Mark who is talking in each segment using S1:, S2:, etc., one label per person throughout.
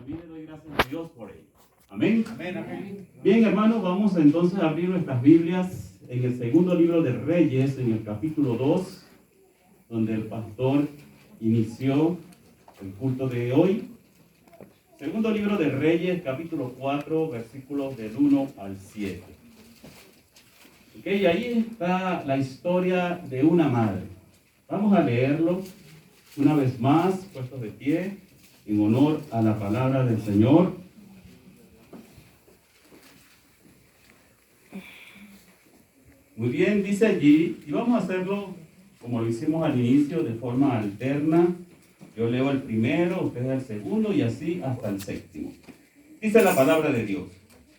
S1: también le doy gracias a Dios por ello. Amén.
S2: Amén, amén.
S1: Bien, hermanos, vamos entonces a abrir nuestras Biblias en el segundo libro de Reyes, en el capítulo 2, donde el pastor inició el culto de hoy. Segundo libro de Reyes, capítulo 4, versículos del 1 al 7. Ok, ahí está la historia de una madre. Vamos a leerlo una vez más, puestos de pie, en honor a la palabra del Señor. Muy bien, dice allí, y vamos a hacerlo como lo hicimos al inicio, de forma alterna. Yo leo el primero, ustedes el segundo, y así hasta el séptimo. Dice la palabra de Dios: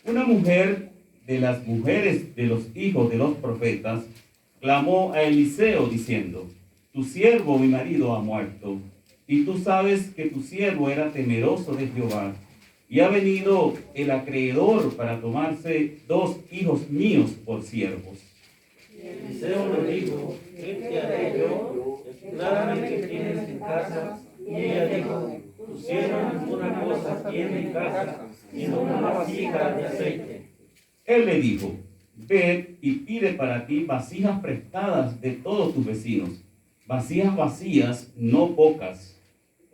S1: una mujer de las mujeres de los hijos de los profetas clamó a Eliseo diciendo: tu siervo, mi marido, ha muerto, y tú sabes que tu siervo era temeroso de Jehová, y ha venido el acreedor para tomarse 2 hijos míos por siervos.
S3: Eliseo le dijo: ¿qué te haré yo? Declárame que tienes en casa. Y ella dijo: tu siervo ninguna cosa tiene en casa, sino una vasija de aceite.
S1: Él le dijo: ve y pide para ti vasijas prestadas de todos tus vecinos, vasijas vacías, no pocas.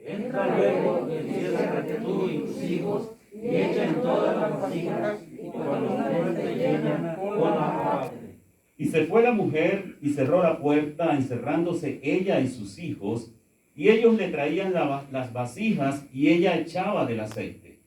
S3: Entra luego, enciérrate tú y tus hijos, y echa en todas las vasijas, y cuando esté llena, ponla aparte.
S1: Y se fue la mujer y cerró la puerta, encerrándose ella y sus hijos, y ellos le traían las vasijas, y ella echaba del aceite.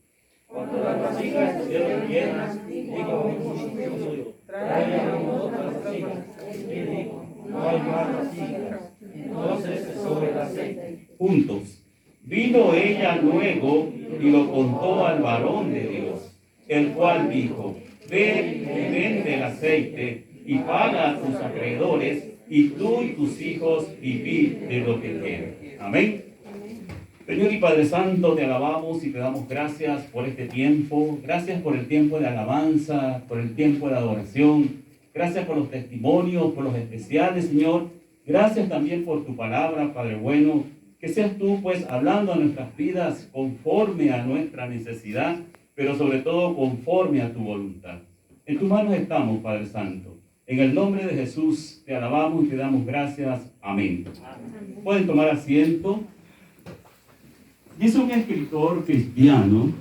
S3: Cuando las vasijas estuvieron llenas, dijo a un discípulo suyo: tráiganme otras vasijas. Y dijo: no hay más vasijas. Entonces cesó el aceite.
S1: Juntos. Vino ella luego y lo contó al varón de Dios, el cual dijo: ve y vende el aceite y paga a tus acreedores, y tú y tus hijos vivid de lo que quieres. Amén. Señor y Padre Santo, te alabamos y te damos gracias por este tiempo. Gracias por el tiempo de alabanza, por el tiempo de adoración. Gracias por los testimonios, por los especiales, Señor. Gracias también por tu palabra, Padre bueno. Que seas tú, pues, hablando a nuestras vidas conforme a nuestra necesidad, pero sobre todo conforme a tu voluntad. En tus manos estamos, Padre Santo. En el nombre de Jesús te alabamos y te damos gracias. Amén. Pueden tomar asiento. Dice un escritor cristiano: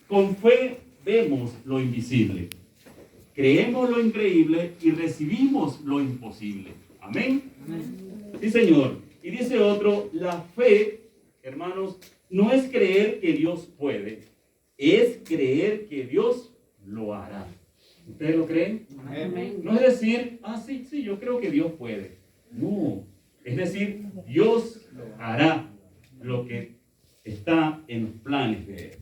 S1: con fe vemos lo invisible, creemos lo increíble y recibimos lo imposible. Amén. Sí, Señor. Y dice otro: la fe, hermanos, no es creer que Dios puede, es creer que Dios lo hará. ¿Ustedes lo creen?
S2: Amén.
S1: No es decir, sí, yo creo que Dios puede. No, es decir, Dios hará lo que está en los planes de Él.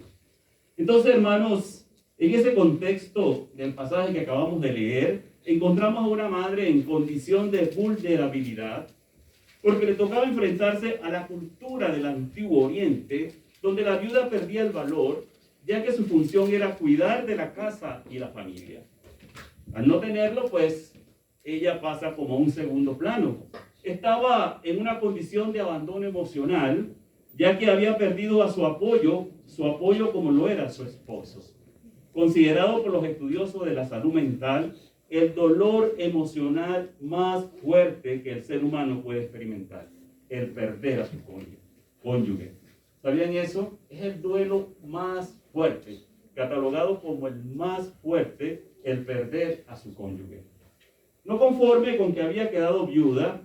S1: Entonces, hermanos, en ese contexto del pasaje que acabamos de leer, encontramos a una madre en condición de vulnerabilidad, porque le tocaba enfrentarse a la cultura del Antiguo Oriente, donde la viuda perdía el valor, ya que su función era cuidar de la casa y la familia. Al no tenerlo, pues, ella pasa como a un segundo plano. Estaba en una condición de abandono emocional, ya que había perdido a su apoyo como lo era su esposo. Considerado por los estudiosos de la salud mental el dolor emocional más fuerte que el ser humano puede experimentar, el perder a su cónyuge. ¿Sabían eso? Es el duelo más fuerte, catalogado como el más fuerte, el perder a su cónyuge. No conforme con que había quedado viuda,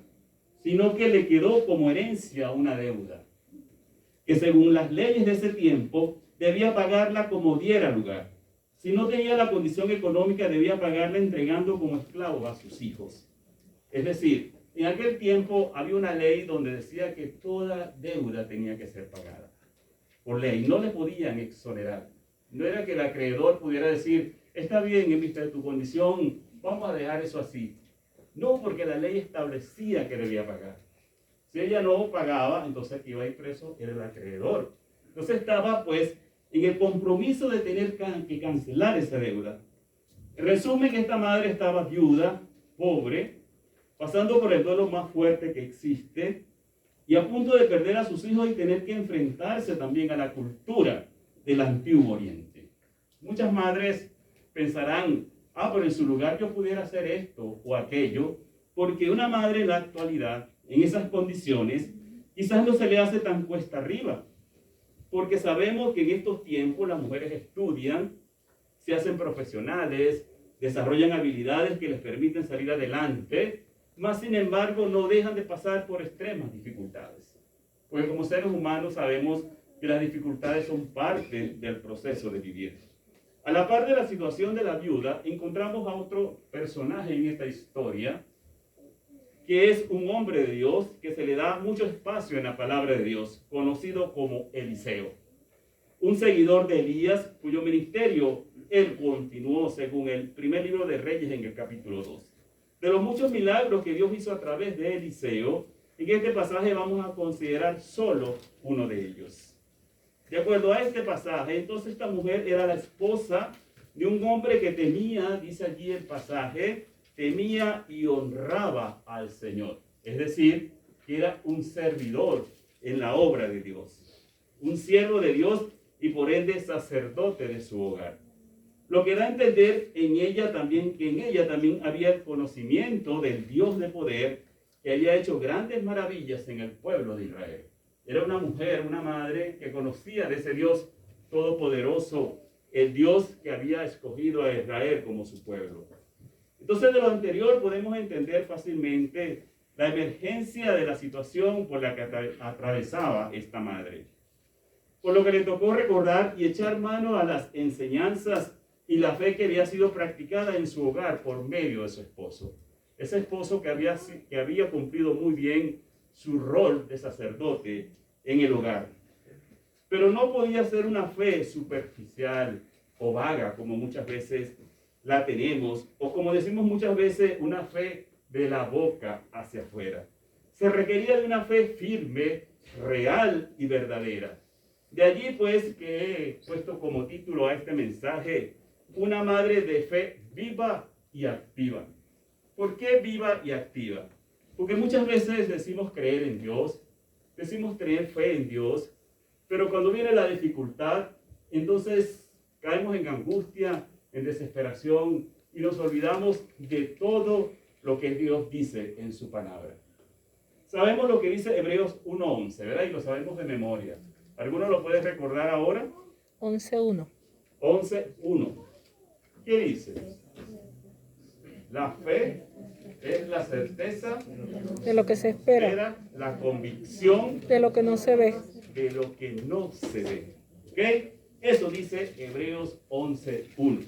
S1: sino que le quedó como herencia una deuda, que según las leyes de ese tiempo debía pagarla como diera lugar. Si no tenía la condición económica, debía pagarla entregando como esclavo a sus hijos. Es decir, en aquel tiempo había una ley donde decía que toda deuda tenía que ser pagada por ley. No le podían exonerar. No era que el acreedor pudiera decir: está bien, en vista de tu condición, vamos a dejar eso así. No, porque la ley establecía que debía pagar. Si ella no pagaba, entonces el que iba a ir preso era el acreedor. Entonces estaba, pues, en el compromiso de tener que cancelar esa deuda. En resumen, esta madre estaba viuda, pobre, pasando por el duelo más fuerte que existe, y a punto de perder a sus hijos y tener que enfrentarse también a la cultura del Antiguo Oriente. Muchas madres pensarán, pero en su lugar yo pudiera hacer esto o aquello, porque una madre en la actualidad, en esas condiciones, quizás no se le hace tan cuesta arriba, porque sabemos que en estos tiempos las mujeres estudian, se hacen profesionales, desarrollan habilidades que les permiten salir adelante, mas sin embargo no dejan de pasar por extremas dificultades. Porque como seres humanos sabemos que las dificultades son parte del proceso de vivir. A la par de la situación de la viuda, encontramos a otro personaje en esta historia, que es un hombre de Dios, que se le da mucho espacio en la palabra de Dios, conocido como Eliseo. Un seguidor de Elías, cuyo ministerio él continuó según el primer libro de Reyes en el capítulo 2. De los muchos milagros que Dios hizo a través de Eliseo, en este pasaje vamos a considerar solo uno de ellos. De acuerdo a este pasaje, entonces esta mujer era la esposa de un hombre que temía, dice allí el pasaje, temía y honraba al Señor. Es decir, que era un servidor en la obra de Dios. Un siervo de Dios y por ende sacerdote de su hogar. Lo que da a entender que en ella también había el conocimiento del Dios de poder que había hecho grandes maravillas en el pueblo de Israel. Era una mujer, una madre que conocía de ese Dios todopoderoso, el Dios que había escogido a Israel como su pueblo. Entonces, de lo anterior podemos entender fácilmente la emergencia de la situación por la que atravesaba esta madre. Por lo que le tocó recordar y echar mano a las enseñanzas y la fe que había sido practicada en su hogar por medio de su esposo. Ese esposo que había cumplido muy bien su rol de sacerdote en el hogar. Pero no podía ser una fe superficial o vaga, como muchas veces la tenemos, o como decimos muchas veces, una fe de la boca hacia afuera. Se requería de una fe firme, real y verdadera. De allí pues que he puesto como título a este mensaje, una madre de fe viva y activa. ¿Por qué viva y activa? Porque muchas veces decimos creer en Dios, decimos tener fe en Dios, pero cuando viene la dificultad, entonces caemos en angustia, en desesperación y nos olvidamos de todo lo que Dios dice en su palabra. Sabemos lo que dice Hebreos 1:11, ¿verdad? Y lo sabemos de memoria. ¿Alguno lo puede recordar ahora?
S2: 11:1.
S1: 11:1. ¿Qué dice? La fe es la certeza
S2: De lo que se espera,
S1: la convicción
S2: de lo que no se ve.
S1: de lo que no se ve. ¿Ok? Eso dice Hebreos 11:1.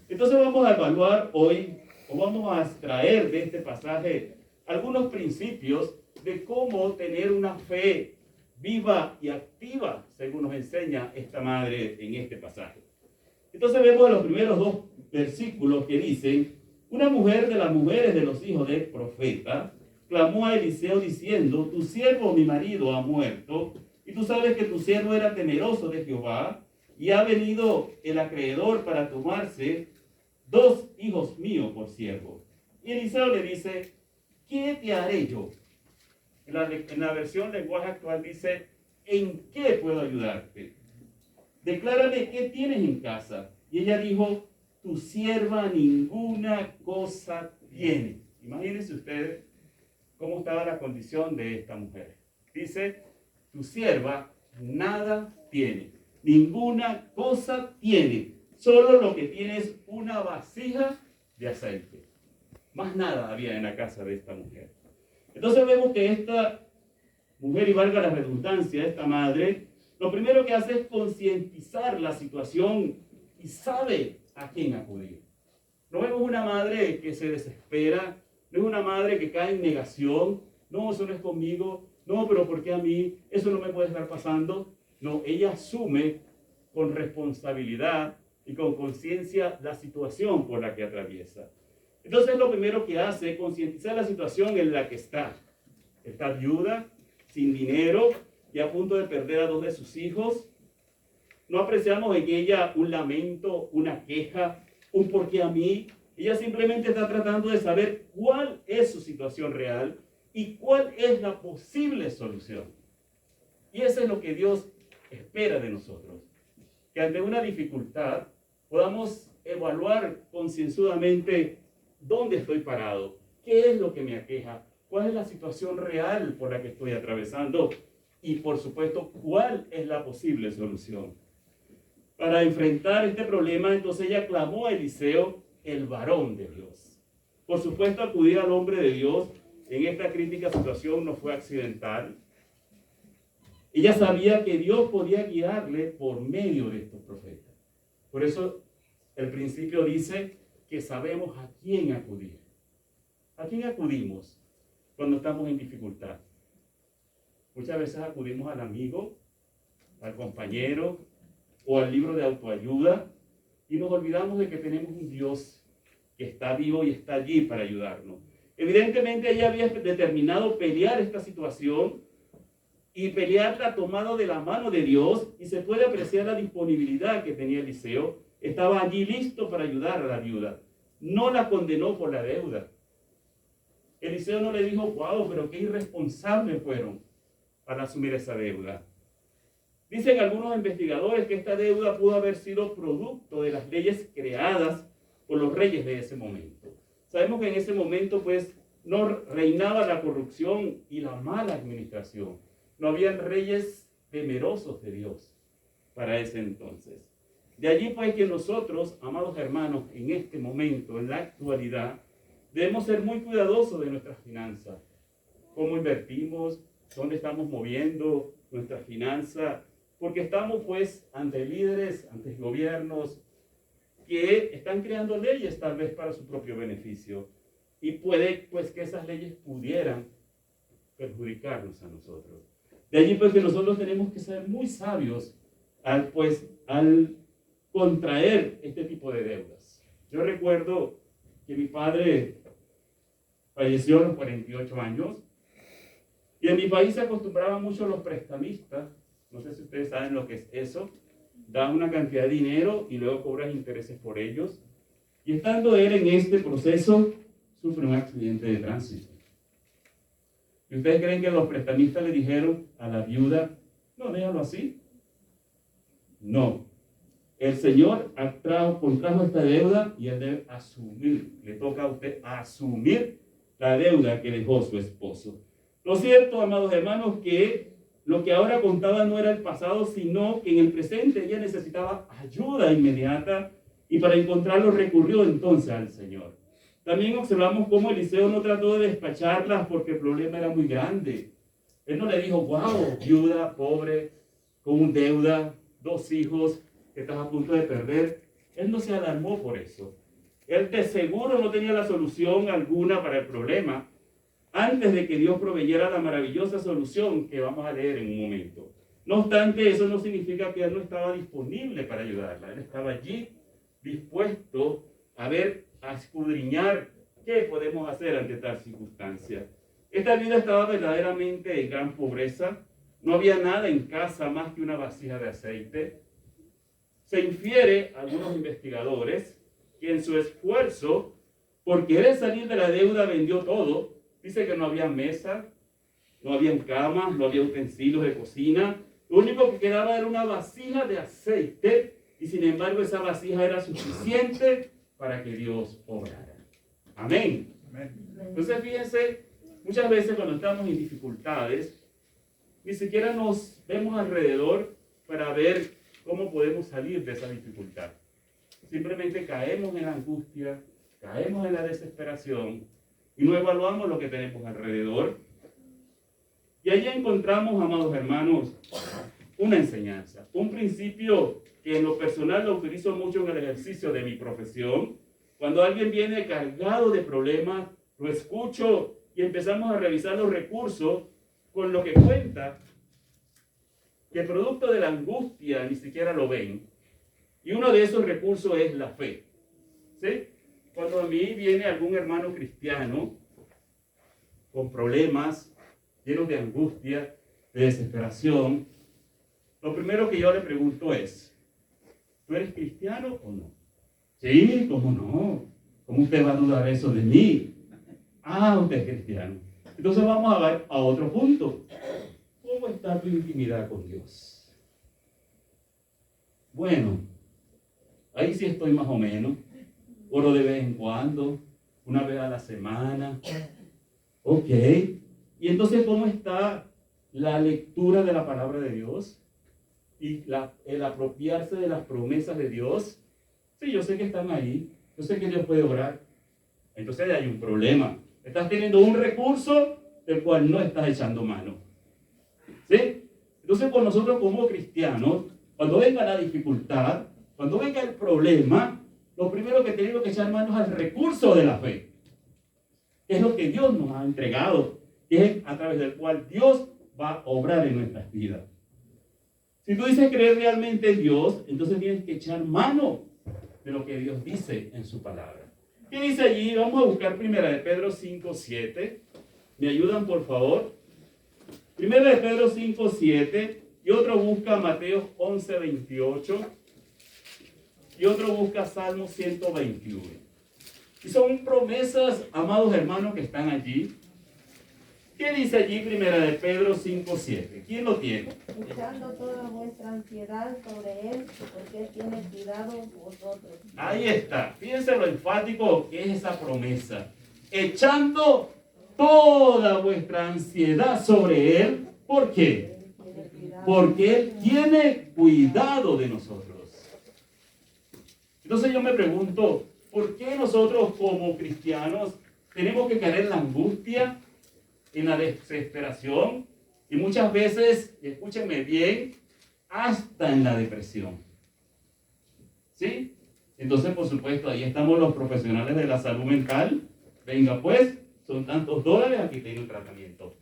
S1: Entonces vamos a evaluar hoy, o vamos a extraer de este pasaje algunos principios de cómo tener una fe viva y activa, según nos enseña esta madre en este pasaje. Entonces vemos los primeros dos versículos que dicen, una mujer de las mujeres de los hijos del profeta clamó a Eliseo diciendo, tu siervo, mi marido, ha muerto, y tú sabes que tu siervo era temeroso de Jehová, y ha venido el acreedor para tomarse 2 hijos míos por siervo. Y Eliseo le dice, ¿qué te haré yo? En la versión lenguaje actual dice, ¿en qué puedo ayudarte? Declárame qué tienes en casa. Y ella dijo, tu sierva ninguna cosa tiene. Imagínense ustedes cómo estaba la condición de esta mujer. Dice, tu sierva nada tiene, ninguna cosa tiene, solo lo que tiene es una vasija de aceite. Más nada había en la casa de esta mujer. Entonces vemos que esta mujer, y valga la redundancia, esta madre, lo primero que hace es concientizar la situación y sabe a quién acudir. No vemos una madre que se desespera, no es una madre que cae en negación, no, eso no es conmigo, no, pero ¿por qué a mí? Eso no me puede estar pasando. No, ella asume con responsabilidad y con conciencia la situación por la que atraviesa. Entonces lo primero que hace es concientizar la situación en la que está. Está viuda, sin dinero y a punto de perder a 2 de sus hijos. No apreciamos en ella un lamento, una queja, un por qué a mí. Ella simplemente está tratando de saber cuál es su situación real y cuál es la posible solución. Y eso es lo que Dios espera de nosotros. que ante una dificultad podamos evaluar concienzudamente dónde estoy parado, qué es lo que me aqueja, cuál es la situación real por la que estoy atravesando y, por supuesto, cuál es la posible solución. Para enfrentar este problema, entonces ella clamó a Eliseo, el varón de Dios. Por supuesto, acudir al hombre de Dios en esta crítica situación no fue accidental. Ella sabía que Dios podía guiarle por medio de estos profetas. Por eso el principio dice que sabemos a quién acudir. ¿A quién acudimos cuando estamos en dificultad? Muchas veces acudimos al amigo, al compañero o al libro de autoayuda y nos olvidamos de que tenemos un Dios que está vivo y está allí para ayudarnos. Evidentemente ella había determinado pelear esta situación y pelearla tomado de la mano de Dios, y se puede apreciar la disponibilidad que tenía Eliseo. Estaba allí listo para ayudar a la viuda. No la condenó por la deuda. Eliseo no le dijo, wow, pero qué irresponsables fueron para asumir esa deuda. Dicen algunos investigadores que esta deuda pudo haber sido producto de las leyes creadas por los reyes de ese momento. Sabemos que en ese momento pues no reinaba la corrupción y la mala administración. No habían reyes temerosos de Dios para ese entonces. De allí pues que nosotros, amados hermanos, en este momento, en la actualidad, debemos ser muy cuidadosos de nuestras finanzas. Cómo invertimos, dónde estamos moviendo nuestra finanza, porque estamos pues ante líderes, ante gobiernos que están creando leyes tal vez para su propio beneficio. Y puede pues que esas leyes pudieran perjudicarnos a nosotros. De allí pues que nosotros tenemos que ser muy sabios al contraer este tipo de deudas. Yo recuerdo que mi padre falleció a los 48 años y en mi país se acostumbraban mucho los prestamistas. No sé si ustedes saben lo que es eso. Dan una cantidad de dinero y luego cobran intereses por ellos. Y estando él en este proceso, sufre un accidente de tránsito. ¿Y ustedes creen que los prestamistas le dijeron a la viuda, no, déjalo así? No. El Señor contrajo esta deuda y él debe asumir, le toca a usted asumir la deuda que dejó su esposo. Lo cierto, amados hermanos, que lo que ahora contaba no era el pasado, sino que en el presente ella necesitaba ayuda inmediata y para encontrarlo recurrió entonces al Señor. También observamos cómo Eliseo no trató de despacharlas porque el problema era muy grande. Él no le dijo, wow, viuda, pobre, con deuda, 2 hijos que estás a punto de perder. Él no se alarmó por eso. Él de seguro no tenía la solución alguna para el problema antes de que Dios proveyera la maravillosa solución que vamos a leer en un momento. No obstante, eso no significa que él no estaba disponible para ayudarla. Él estaba allí dispuesto a escudriñar qué podemos hacer ante tal circunstancia. Esta viuda estaba verdaderamente en gran pobreza. No había nada en casa más que una vasija de aceite. Se infiere a algunos investigadores que en su esfuerzo por querer salir de la deuda vendió todo. Dice que no había mesa, no había camas, no había utensilios de cocina. Lo único que quedaba era una vasija de aceite y sin embargo esa vasija era suficiente para que Dios obrara. Amén. Entonces fíjense, muchas veces cuando estamos en dificultades, ni siquiera nos vemos alrededor para ver cómo podemos salir de esa dificultad. Simplemente caemos en la angustia, caemos en la desesperación y no evaluamos lo que tenemos alrededor. Y allí encontramos, amados hermanos, una enseñanza, un principio que en lo personal lo utilizo mucho en el ejercicio de mi profesión. Cuando alguien viene cargado de problemas, lo escucho y empezamos a revisar los recursos con lo que cuenta, que producto de la angustia ni siquiera lo ven. Y uno de esos recursos es la fe. ¿Sí? Cuando a mí viene algún hermano cristiano con problemas, llenos de angustia, de desesperación, lo primero que yo le pregunto es, ¿tú eres cristiano o no? Sí, ¿cómo no? ¿Cómo usted va a dudar eso de mí? Ah, usted es cristiano. Entonces vamos a ver a otro punto. ¿Cómo está tu intimidad con Dios? Bueno, ahí sí estoy más o menos. Oro de vez en cuando, una vez a la semana. Ok. Y entonces, ¿cómo está la lectura de la palabra de Dios? Y el apropiarse de las promesas de Dios. Sí, yo sé que están ahí. Yo sé que Dios puede obrar. Entonces hay un problema. Estás teniendo un recurso del cual no estás echando mano. ¿Sí? Entonces, por nosotros como cristianos, cuando venga la dificultad, cuando venga el problema, lo primero que tenemos que echar mano es al recurso de la fe. Que es lo que Dios nos ha entregado, que es a través del cual Dios va a obrar en nuestras vidas. Si tú dices creer realmente en Dios, entonces tienes que echar mano de lo que Dios dice en su palabra. ¿Qué dice allí? Vamos a buscar primera de Pedro 5:7. ¿Me ayudan, por favor? Primera de Pedro 5:7. Y otro busca Mateo 11:28. Y otro busca Salmo 121. Y son promesas, amados hermanos, que están allí. ¿Qué dice allí primera de Pedro 5:7? ¿Quién lo tiene?
S4: Echando toda vuestra ansiedad sobre Él, porque Él tiene cuidado de vosotros.
S1: Ahí está. Fíjense lo enfático que es esa promesa. Echando toda vuestra ansiedad sobre Él. ¿Por qué? Porque Él tiene cuidado de nosotros. Entonces yo me pregunto, ¿por qué nosotros como cristianos tenemos que caer en la angustia, en la desesperación y muchas veces, escúchenme bien, hasta en la depresión? ¿Sí? Entonces, por supuesto, ahí estamos los profesionales de la salud mental. Venga pues, son tantos dólares, aquí tiene un tratamiento.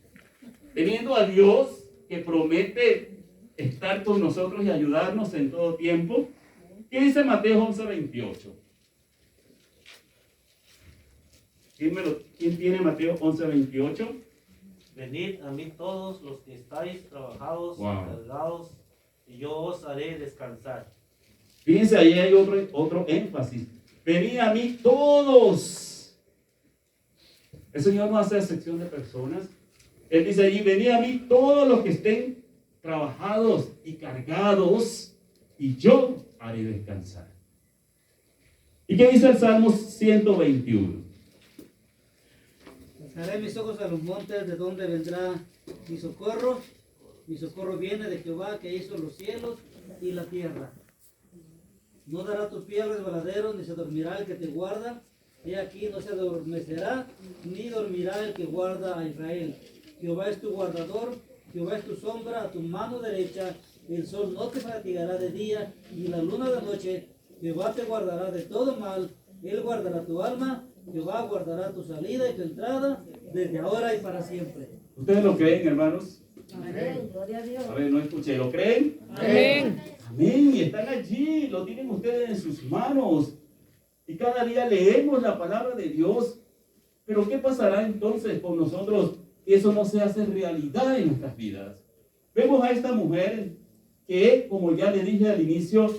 S1: Teniendo a Dios que promete estar con nosotros y ayudarnos en todo tiempo. ¿Qué dice Mateo 11:28? ¿Quién tiene Mateo 11:28?
S3: Venid a mí todos los que estáis trabajados y
S1: Wow.
S3: cargados, y yo os haré descansar.
S1: Fíjense, ahí hay otro énfasis. Venid a mí todos. El Señor no hace excepción de personas. Él dice allí, venid a mí todos los que estén trabajados y cargados, y yo haré descansar. ¿Y qué dice el Salmo 121?
S5: Alzaré mis ojos a los montes, de donde vendrá mi socorro. Mi socorro viene de Jehová, que hizo los cielos y la tierra. No dará tu pie al resbaladero, ni se dormirá el que te guarda. He aquí no se adormecerá, ni dormirá el que guarda a Israel. Jehová es tu guardador, Jehová es tu sombra a tu mano derecha. El sol no te fatigará de día, ni la luna de noche. Jehová te guardará de todo mal. Él guardará tu alma. Jehová guardará tu salida y tu entrada, desde ahora y para siempre.
S1: ¿Ustedes lo creen, hermanos?
S4: Amén. Gloria a Dios.
S1: A ver, no escuché. ¿Lo creen?
S2: Amén.
S1: Amén. Y están allí. Lo tienen ustedes en sus manos. Y cada día leemos la palabra de Dios. Pero ¿qué pasará entonces con nosotros? Eso no se hace realidad en nuestras vidas. Vemos a esta mujer que, como ya le dije al inicio,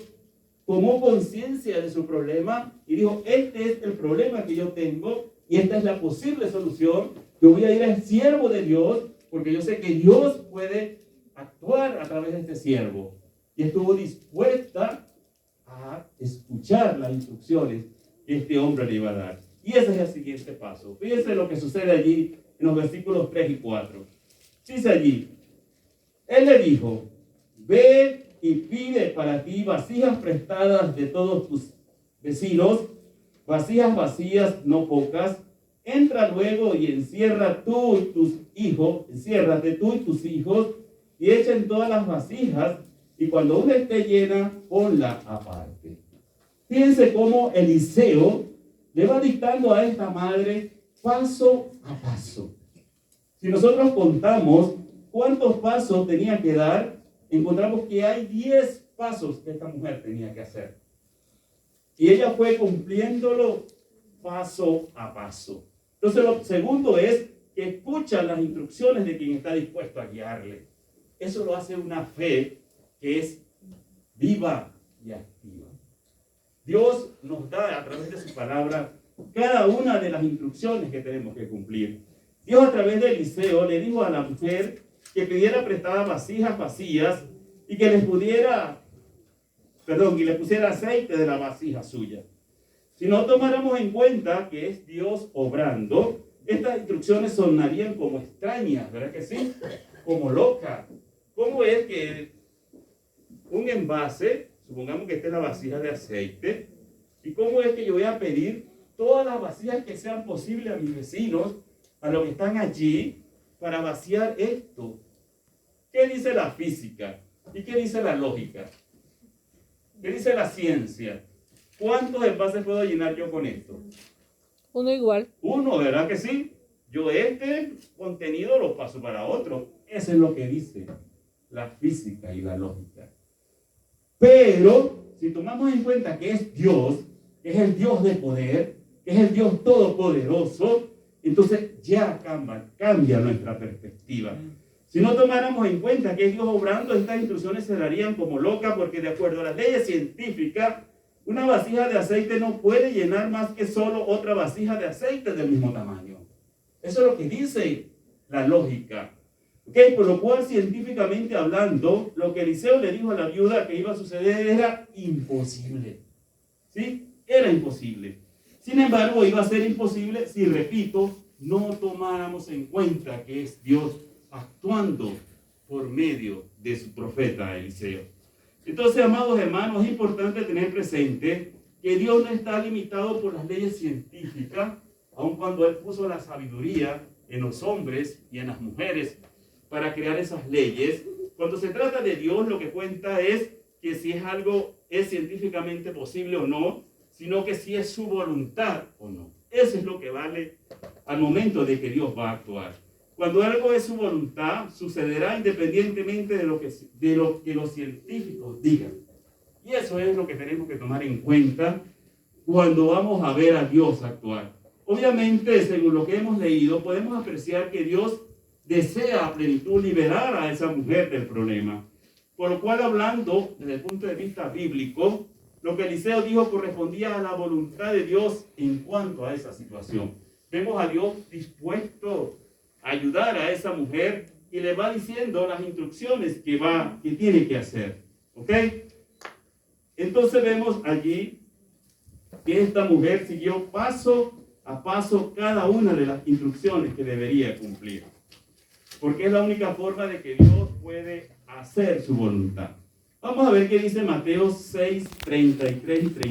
S1: tomó conciencia de su problema y dijo, este es el problema que yo tengo y esta es la posible solución. Yo voy a ir al siervo de Dios porque yo sé que Dios puede actuar a través de este siervo. Y estuvo dispuesta a escuchar las instrucciones que este hombre le iba a dar. Y ese es el siguiente paso. Fíjense lo que sucede allí en los versículos 3 y 4. Dice allí, él le dijo, ve y pide para ti vasijas prestadas de todos tus vecinos, vasijas vacías, no pocas. Entra luego y enciérrate tú y tus hijos, y echen todas las vasijas, y cuando una esté llena, ponla aparte. Fíjense cómo Eliseo le va dictando a esta madre paso a paso. Si nosotros contamos cuántos pasos tenía que dar, encontramos que hay 10 pasos que esta mujer tenía que hacer. Y ella fue cumpliéndolo paso a paso. Entonces lo segundo es que escucha las instrucciones de quien está dispuesto a guiarle. Eso lo hace una fe que es viva y activa. Dios nos da a través de su palabra cada una de las instrucciones que tenemos que cumplir. Dios a través de Eliseo le dijo a la mujer que pidiera prestadas vasijas vacías y que les pudiera y le pusiera aceite de la vasija suya. Si no tomáramos en cuenta que es Dios obrando, estas instrucciones sonarían como extrañas, ¿verdad que sí? Como locas. ¿Cómo es que un envase, supongamos que esta es la vasija de aceite, y cómo es que yo voy a pedir todas las vasijas que sean posibles a mis vecinos, a los que están allí, para vaciar esto? ¿Qué dice la física? ¿Y qué dice la lógica? ¿Qué dice la ciencia? ¿Cuántos envases puedo llenar yo con esto?
S2: Uno igual.
S1: Uno, ¿verdad que sí? Yo este contenido lo paso para otro. Eso es lo que dice la física y la lógica. Pero, si tomamos en cuenta que es Dios, que es el Dios de poder, que es el Dios todopoderoso, entonces ya cambia nuestra perspectiva. Si no tomáramos en cuenta que es Dios obrando, estas instrucciones se darían como locas, porque de acuerdo a las leyes científicas, una vasija de aceite no puede llenar más que solo otra vasija de aceite del mismo tamaño. Eso es lo que dice la lógica. ¿Okay? Por lo cual, científicamente hablando, lo que Eliseo le dijo a la viuda que iba a suceder era imposible. ¿Sí? Era imposible. Sin embargo, iba a ser imposible si, repito, no tomáramos en cuenta que es Dios actuando por medio de su profeta Eliseo. Entonces, amados hermanos, es importante tener presente que Dios no está limitado por las leyes científicas, aun cuando Él puso la sabiduría en los hombres y en las mujeres para crear esas leyes. Cuando se trata de Dios, lo que cuenta es que si es algo es científicamente posible o no, sino que si es su voluntad o no. Eso es lo que vale al momento de que Dios va a actuar. Cuando algo es su voluntad, sucederá independientemente de lo que los científicos digan. Y eso es lo que tenemos que tomar en cuenta cuando vamos a ver a Dios actuar. Obviamente, según lo que hemos leído, podemos apreciar que Dios desea a plenitud liberar a esa mujer del problema. Por lo cual, hablando desde el punto de vista bíblico, lo que Eliseo dijo correspondía a la voluntad de Dios en cuanto a esa situación. Vemos a Dios dispuesto a ayudar a esa mujer y le va diciendo las instrucciones que tiene que hacer. ¿Ok? Entonces vemos allí que esta mujer siguió paso a paso cada una de las instrucciones que debería cumplir. Porque es la única forma de que Dios puede hacer su voluntad. Vamos a ver qué dice Mateo 6, 33 y 34.